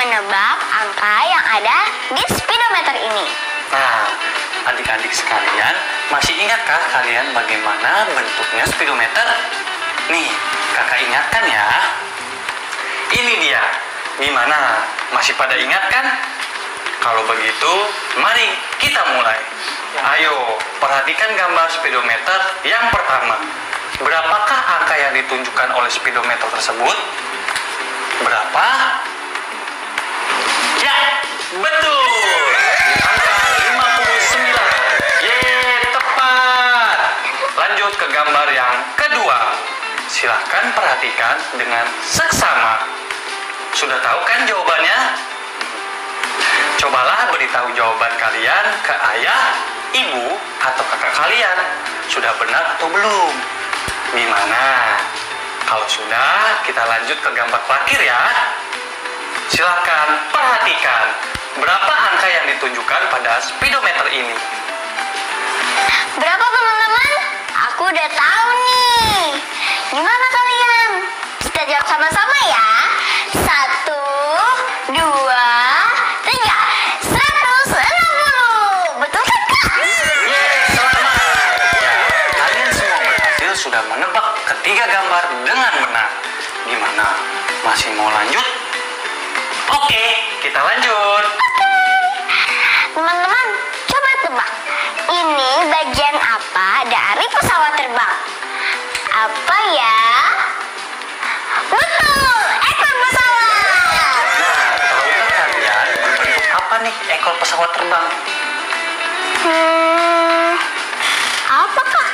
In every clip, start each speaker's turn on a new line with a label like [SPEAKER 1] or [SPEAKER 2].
[SPEAKER 1] menebak angka yang ada di speedometer ini.
[SPEAKER 2] Nah, adik-adik sekalian, masih ingatkah kalian bagaimana bentuknya speedometer? Nih, kakak ingatkan ya. Ini dia. Gimana? Masih pada ingat kan? Kalau begitu, mari kita mulai. Ayo, perhatikan gambar speedometer yang pertama. Berapakah angka yang ditunjukkan oleh speedometer tersebut? Berapa? Ya, betul. Angka 59. Yeay, tepat. Lanjut ke gambar yang kedua. Silahkan perhatikan dengan seksama. Sudah tahu kan jawabannya? Cobalah beritahu jawaban kalian ke ayah, ibu, atau kakak kalian. Sudah benar atau belum? Gimana? Kalau sudah, kita lanjut ke gambar terakhir ya. Silahkan perhatikan. Berapa angka yang ditunjukkan pada speedometer ini?
[SPEAKER 1] Berapa teman-teman? Aku udah tahu nih. Gimana kalian? Kita jawab sama-sama ya. 1, 2, 3. 160. Betul kan, Kak?
[SPEAKER 2] Selamat. Ya, kalian semua berhasil sudah menebak ketiga gambar dengan benar. Gimana? Masih mau lanjut? Oke, kita lanjut.
[SPEAKER 1] Teman-teman, coba tebak. Ini bagian apa dari pesawat terbang? Apa ya? Betul, ekor pesawat.
[SPEAKER 2] Nah, tahukah kalian berbentuk apa nih ekor pesawat terbang?
[SPEAKER 1] Apakah?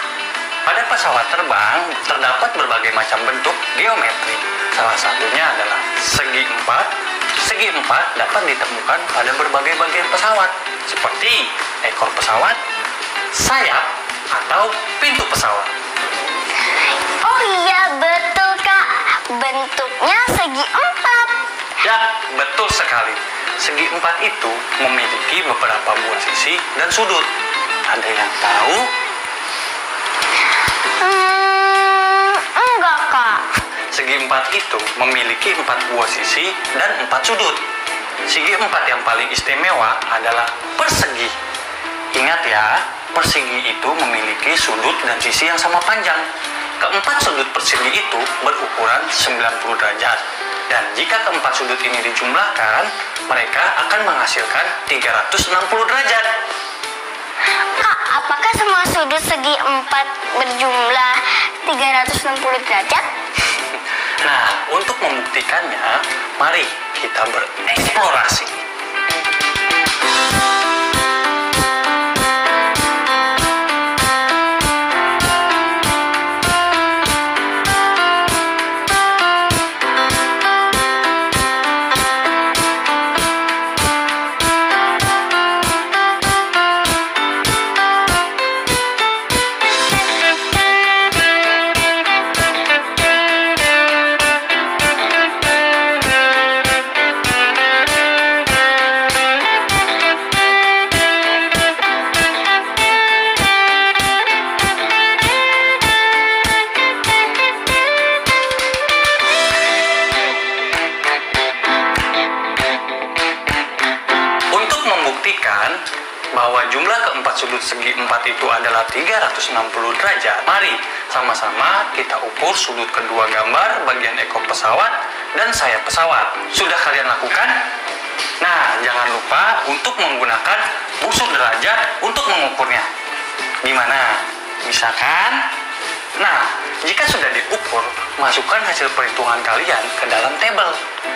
[SPEAKER 2] Pada pesawat terbang terdapat berbagai macam bentuk geometri. Salah satunya adalah segi empat. Segi empat dapat ditemukan pada berbagai bagian pesawat, seperti ekor pesawat, sayap, atau pintu pesawat.
[SPEAKER 1] Oh iya, betul Kak. Bentuknya segi empat.
[SPEAKER 2] Ya, betul sekali. Segi empat itu memiliki beberapa buah sisi dan sudut. Ada yang tahu?
[SPEAKER 1] Enggak Kak.
[SPEAKER 2] Segi empat itu memiliki 4 buah sisi dan 4 sudut. Segi empat yang paling istimewa adalah persegi. Ingat ya, persegi itu memiliki sudut dan sisi yang sama panjang. Keempat sudut persegi itu berukuran 90 derajat. Dan jika keempat sudut ini dijumlahkan, mereka akan menghasilkan 360 derajat.
[SPEAKER 1] Kak, apakah semua sudut segi empat berjumlah 360 derajat?
[SPEAKER 2] Nah, untuk membuktikannya, mari kita bereksplorasi. Bahwa jumlah keempat sudut segi empat itu adalah 360 derajat. Mari sama-sama kita ukur sudut kedua gambar bagian ekor pesawat dan sayap pesawat. Sudah kalian lakukan? Nah, jangan lupa untuk menggunakan busur derajat untuk mengukurnya. Gimana? Bisa kan? Nah, jika sudah diukur, masukkan hasil perhitungan kalian ke dalam tabel.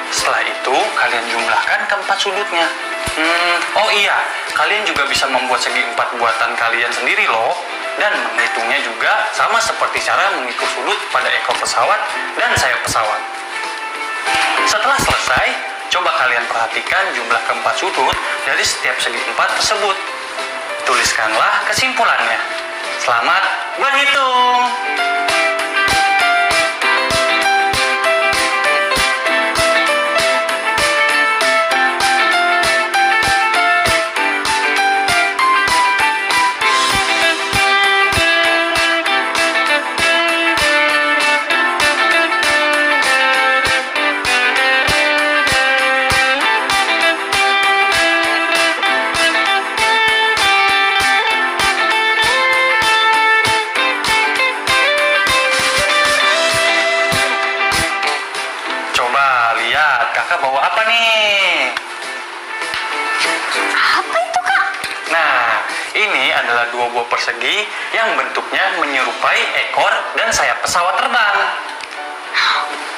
[SPEAKER 2] Setelah itu, kalian jumlahkan keempat sudutnya. Oh iya, kalian juga bisa membuat segi empat buatan kalian sendiri loh. Dan menghitungnya juga sama seperti cara mengukur sudut pada ekor pesawat dan sayap pesawat. Setelah selesai, coba kalian perhatikan jumlah keempat sudut dari setiap segi empat tersebut. Tuliskanlah kesimpulannya. Selamat berhitung! adalah dua buah persegi yang bentuknya menyerupai ekor dan sayap pesawat terbang.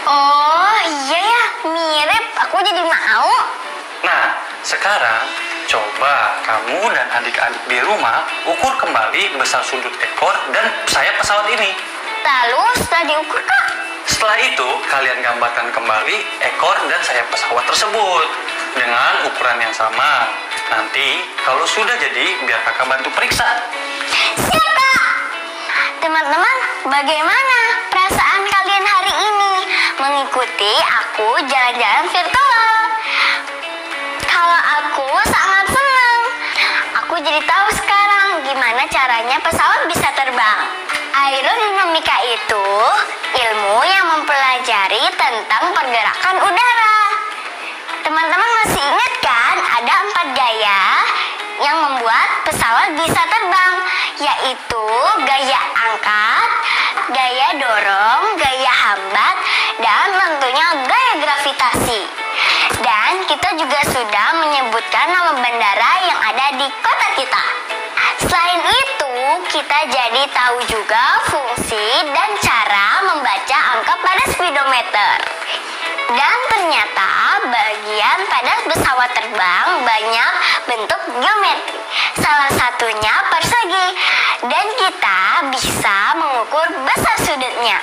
[SPEAKER 1] Oh iya ya, mirip. Aku jadi mau.
[SPEAKER 2] Nah, sekarang coba kamu dan adik-adik di rumah ukur kembali besar sudut ekor dan sayap pesawat ini.
[SPEAKER 1] Lalu setelah diukur, Kak?
[SPEAKER 2] Setelah itu, kalian gambarkan kembali ekor dan sayap pesawat tersebut dengan ukuran yang sama. Nanti, kalau sudah jadi, biar kakak bantu periksa.
[SPEAKER 1] Siap, Kak. Teman-teman, bagaimana perasaan kalian hari ini mengikuti aku jalan-jalan virtual? Kalau aku sangat senang. Aku jadi tahu sekarang gimana caranya pesawat bisa terbang. Aerodinamika itu ilmu yang mempelajari tentang pergerakan udara. Teman-teman masih ingat kan ada 4 gaya yang membuat pesawat bisa terbang, yaitu gaya angkat, gaya dorong, gaya hambat, dan tentunya gaya gravitasi. Dan kita juga sudah menyebutkan nama bandara yang ada di kota kita. Selain itu, kita jadi tahu juga fungsi dan cara membaca angka pada speedometer. Dan ternyata bagian pada pesawat terbang banyak bentuk geometri. Salah satunya persegi. Dan kita bisa mengukur besar sudutnya.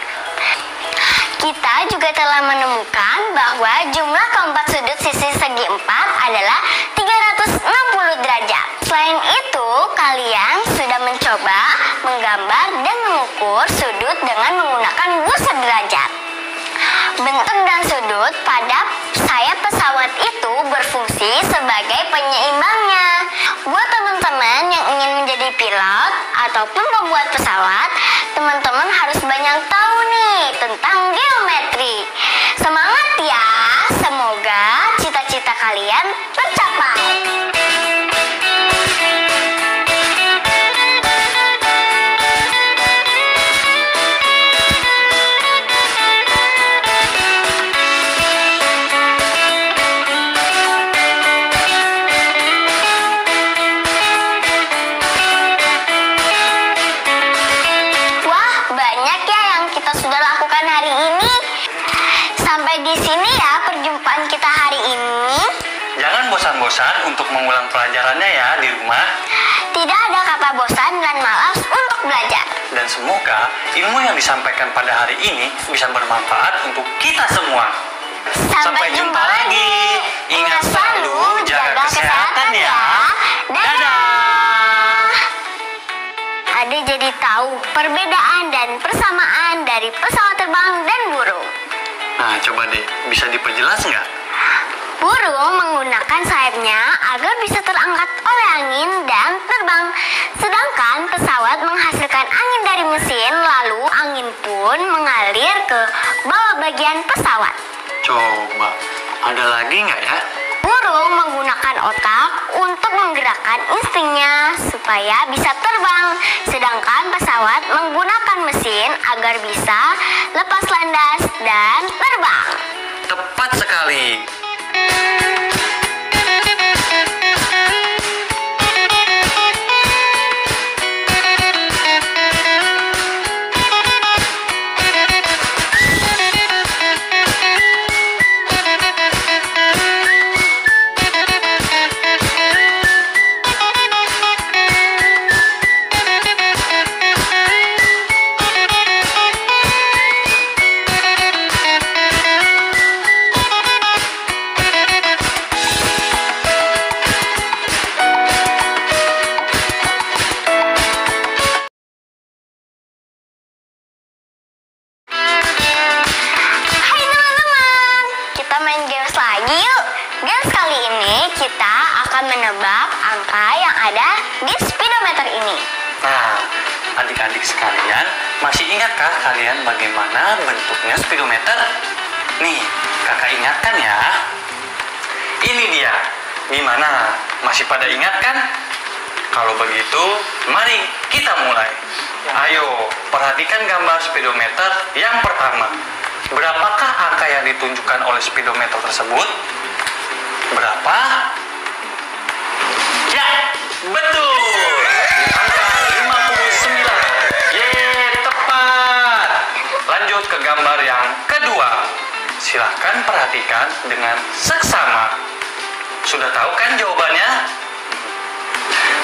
[SPEAKER 1] Kita juga telah menemukan bahwa jumlah keempat sudut sisi segi 4 adalah 360 derajat. Selain itu, kalian sudah mencoba menggambar dan mengukur sudut dengan menggunakan busa derajat. Bentuk dan sudut pada sayap pesawat itu berfungsi sebagai penyeimbangnya. Buat teman-teman yang ingin menjadi pilot ataupun pembuat pesawat, teman-teman harus banyak tahu nih tentang geometri. Semangat ya, semoga cita-cita kalian tercapai.
[SPEAKER 2] Bosan untuk mengulang pelajarannya ya di rumah.
[SPEAKER 1] Tidak ada kata bosan dan malas untuk belajar.
[SPEAKER 2] Dan semoga ilmu yang disampaikan pada hari ini bisa bermanfaat untuk kita semua.
[SPEAKER 1] Sampai jumpa lagi.
[SPEAKER 2] Ingat selalu jaga kesehatan ya. Dadah.
[SPEAKER 1] Adik jadi tahu perbedaan dan persamaan dari pesawat terbang dan burung.
[SPEAKER 2] Nah, coba deh, bisa diperjelas nggak?
[SPEAKER 1] Burung menggunakan sayapnya agar bisa terangkat oleh angin dan terbang. Sedangkan pesawat menghasilkan angin dari mesin, lalu angin pun mengalir ke bawah bagian pesawat.
[SPEAKER 2] Coba, ada lagi nggak ya?
[SPEAKER 1] Burung menggunakan otak untuk menggerakkan instingnya supaya bisa terbang. Sedangkan pesawat menggunakan mesin agar bisa lepas landas dan terbang.
[SPEAKER 2] Tepat sekali.
[SPEAKER 1] Menebak angka yang ada di speedometer ini.
[SPEAKER 2] Nah, adik-adik sekalian, masih ingatkah kalian bagaimana bentuknya speedometer? Nih, kakak ingatkan ya. Ini dia. Gimana? Masih pada ingat kan? Kalau begitu, mari kita mulai. Ayo, perhatikan gambar speedometer yang pertama. Berapakah angka yang ditunjukkan oleh speedometer tersebut? Berapa? Ya, betul. Angka Silahkan perhatikan dengan seksama. Sudah tahu kan jawabannya?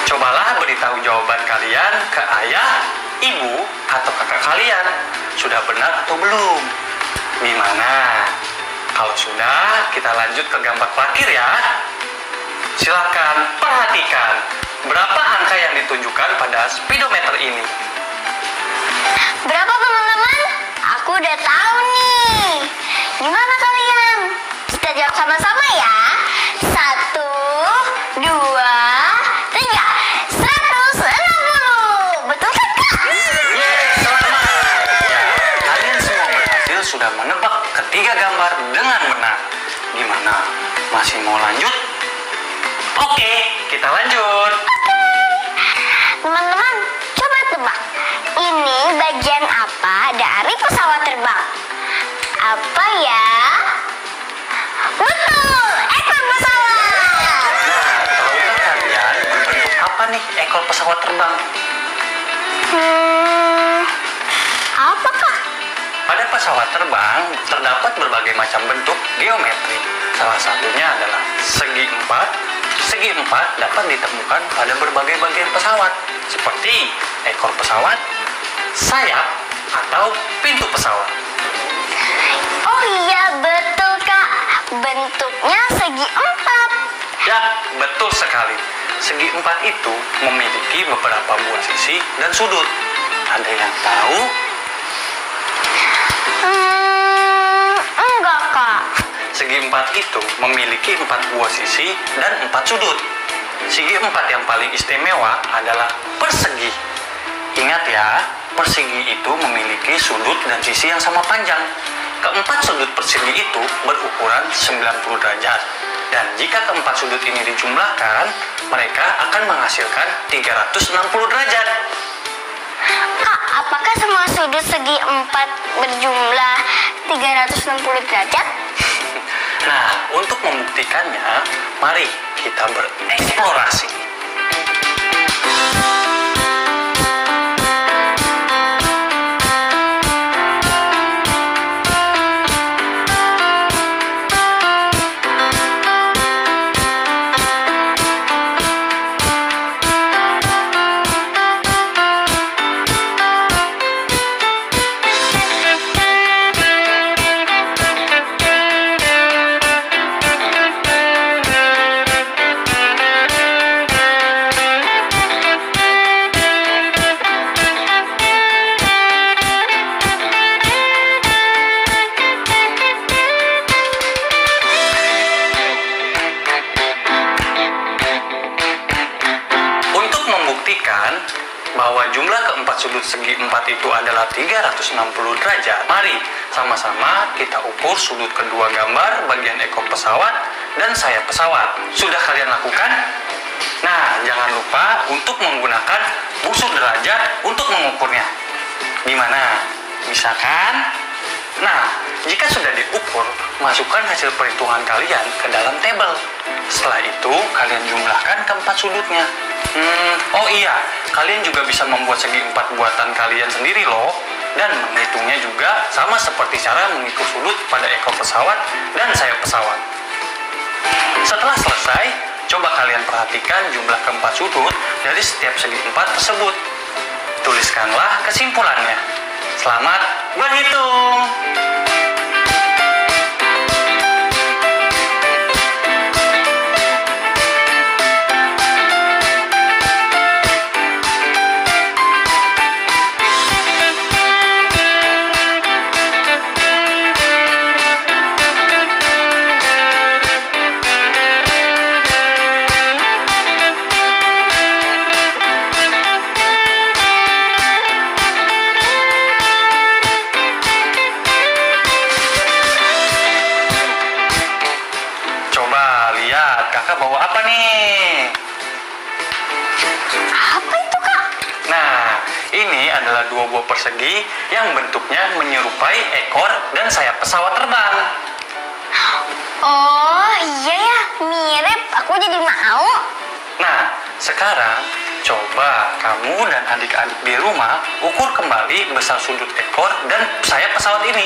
[SPEAKER 2] Cobalah beritahu jawaban kalian ke ayah, ibu, atau kakak kalian. Sudah benar atau belum? Gimana? Kalau sudah, kita lanjut ke gambar terakhir ya. Silahkan perhatikan berapa angka yang ditunjukkan pada speedometer ini.
[SPEAKER 1] Berapa teman-teman? Aku udah tahu nih. Gimana kalian? Kita jawab sama-sama ya. 1, 2, 3. 160. Betul kan, Kak?
[SPEAKER 2] Selamat. Ya, kalian semua berhasil sudah menebak ketiga gambar dengan benar. Gimana? Masih mau lanjut? Oke, kita lanjut.
[SPEAKER 1] Teman-teman, coba tebak. Ini bagian apa dari pesawat terbang? Apa ya? Betul, ekor pesawat.
[SPEAKER 2] Nah, tahukah kalian berbentuk apa nih ekor pesawat terbang?
[SPEAKER 1] Apa, Kak?
[SPEAKER 2] Pada pesawat terbang terdapat berbagai macam bentuk geometri. Salah satunya adalah segi empat. Segi empat dapat ditemukan pada berbagai bagian pesawat, seperti ekor pesawat, sayap, atau pintu pesawat.
[SPEAKER 1] Oh iya, betul, Kak. Bentuknya segi empat.
[SPEAKER 2] Ya, betul sekali. Segi empat itu memiliki beberapa buah sisi dan sudut. Ada yang tahu?
[SPEAKER 1] Enggak, Kak.
[SPEAKER 2] Segi empat itu memiliki 4 buah sisi dan 4 sudut. Segi empat yang paling istimewa adalah persegi. Ingat ya, persegi itu memiliki sudut dan sisi yang sama panjang. Keempat sudut persegi itu berukuran 90 derajat. Dan jika keempat sudut ini dijumlahkan, mereka akan menghasilkan 360 derajat.
[SPEAKER 1] Kak, apakah semua sudut segi empat berjumlah 360 derajat?
[SPEAKER 2] Nah, untuk membuktikannya, mari kita bereksplorasi. Bahwa jumlah keempat sudut segi empat itu adalah 360 derajat. Mari sama-sama kita ukur sudut kedua gambar bagian ekor pesawat dan sayap pesawat. Sudah kalian lakukan? Nah, jangan lupa untuk menggunakan busur derajat untuk mengukurnya. Gimana? Bisa kan? Nah, jika sudah diukur, masukkan hasil perhitungan kalian ke dalam tabel. Setelah itu, kalian jumlahkan keempat sudutnya. Oh iya, kalian juga bisa membuat segi empat buatan kalian sendiri loh. Dan menghitungnya juga sama seperti cara mengukur sudut pada ekor pesawat dan sayap pesawat. Setelah selesai, coba kalian perhatikan jumlah keempat sudut dari setiap segi empat tersebut. Tuliskanlah kesimpulannya. Selamat berhitung! Kakak bawa apa nih?
[SPEAKER 1] Apa itu, Kak?
[SPEAKER 2] Nah, ini adalah dua buah persegi yang bentuknya menyerupai ekor dan sayap pesawat terbang.
[SPEAKER 1] Oh iya ya, mirip. Aku jadi mau.
[SPEAKER 2] Nah, sekarang coba kamu dan adik-adik di rumah ukur kembali besar sudut ekor dan sayap pesawat ini.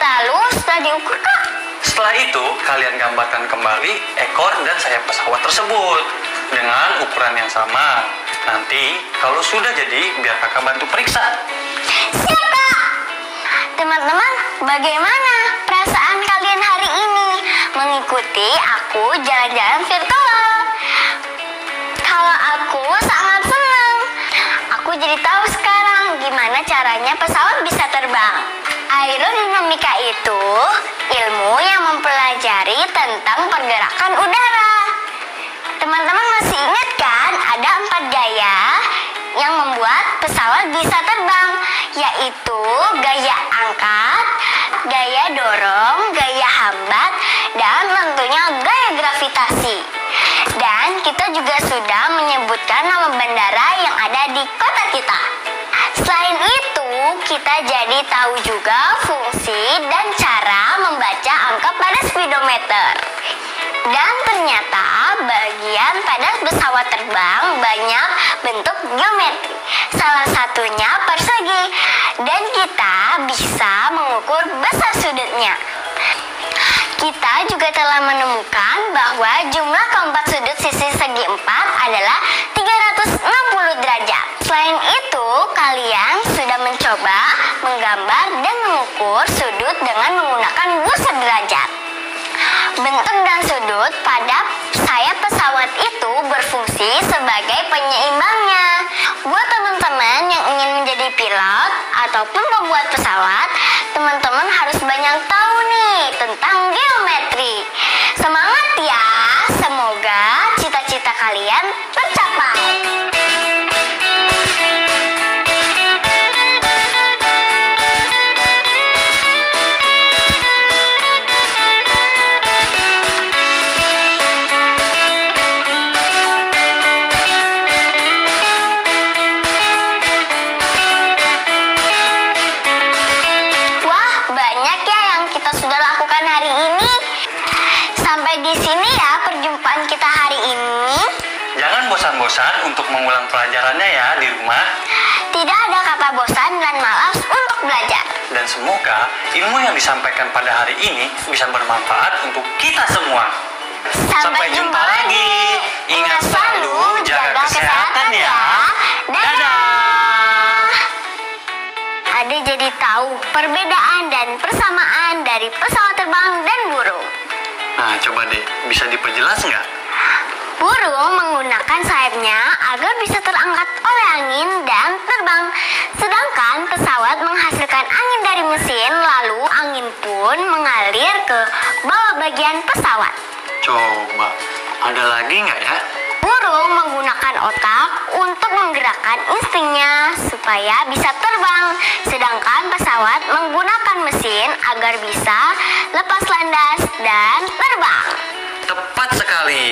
[SPEAKER 1] Lalu setelah diukur, Kak,
[SPEAKER 2] Setelah itu, kalian gambarkan kembali ekor dan sayap pesawat tersebut dengan ukuran yang sama. Nanti, kalau sudah jadi, biar kakak bantu periksa.
[SPEAKER 1] Siap, Kak. Teman-teman, bagaimana perasaan kalian hari ini mengikuti aku jalan-jalan virtual? Kalau aku sangat senang. Aku jadi tahu sekarang gimana caranya pesawat bisa terbang. Aerodinamika itu ilmu yang mempelajari tentang pergerakan udara. Teman-teman masih ingat kan ada 4 gaya yang membuat pesawat bisa terbang, yaitu gaya angkat, gaya dorong, gaya hambat, dan tentunya gaya gravitasi. Dan kita juga sudah menyebutkan nama bandara yang ada di kota kita. Selain itu, kita jadi tahu juga fungsi dan cara membaca angka pada speedometer. Dan ternyata bagian pada pesawat terbang banyak bentuk geometri. Salah satunya persegi. Dan kita bisa mengukur besar sudutnya. Kita juga telah menemukan bahwa jumlah keempat sudut sisi segi 4 adalah 360 derajat. Selain itu, kalian sudah mencoba menggambar dan mengukur sudut dengan menggunakan busa derajat. Bentuk dan sudut pada sayap pesawat itu berfungsi sebagai penyeimbangnya. Buat teman-teman yang ingin menjadi pilot ataupun pembuat pesawat, teman-teman harus banyak tahu nih tentang geometri. Semangat ya, semoga cita-cita kalian tercapai. Di sini ya perjumpaan kita hari ini.
[SPEAKER 2] Jangan bosan-bosan untuk mengulang pelajarannya ya di rumah.
[SPEAKER 1] Tidak ada kata bosan dan malas untuk belajar.
[SPEAKER 2] Dan semoga ilmu yang disampaikan pada hari ini bisa bermanfaat untuk kita semua.
[SPEAKER 1] Sampai jumpa lagi. Ingat selalu jaga kesehatan ya. Dadah. Adik jadi tahu perbedaan dan persamaan dari pesawat terbang dan burung.
[SPEAKER 2] Nah, coba deh, bisa diperjelas nggak?
[SPEAKER 1] Burung menggunakan sayapnya agar bisa terangkat oleh angin dan terbang. Sedangkan pesawat menghasilkan angin dari mesin, lalu angin pun mengalir ke bawah bagian pesawat.
[SPEAKER 2] Coba, ada lagi nggak ya?
[SPEAKER 1] Burung menggunakan otak untuk menggerakkan instingnya supaya bisa terbang. Sedangkan pesawat menggunakan mesin agar bisa lepas landas dan terbang.
[SPEAKER 2] Tepat sekali.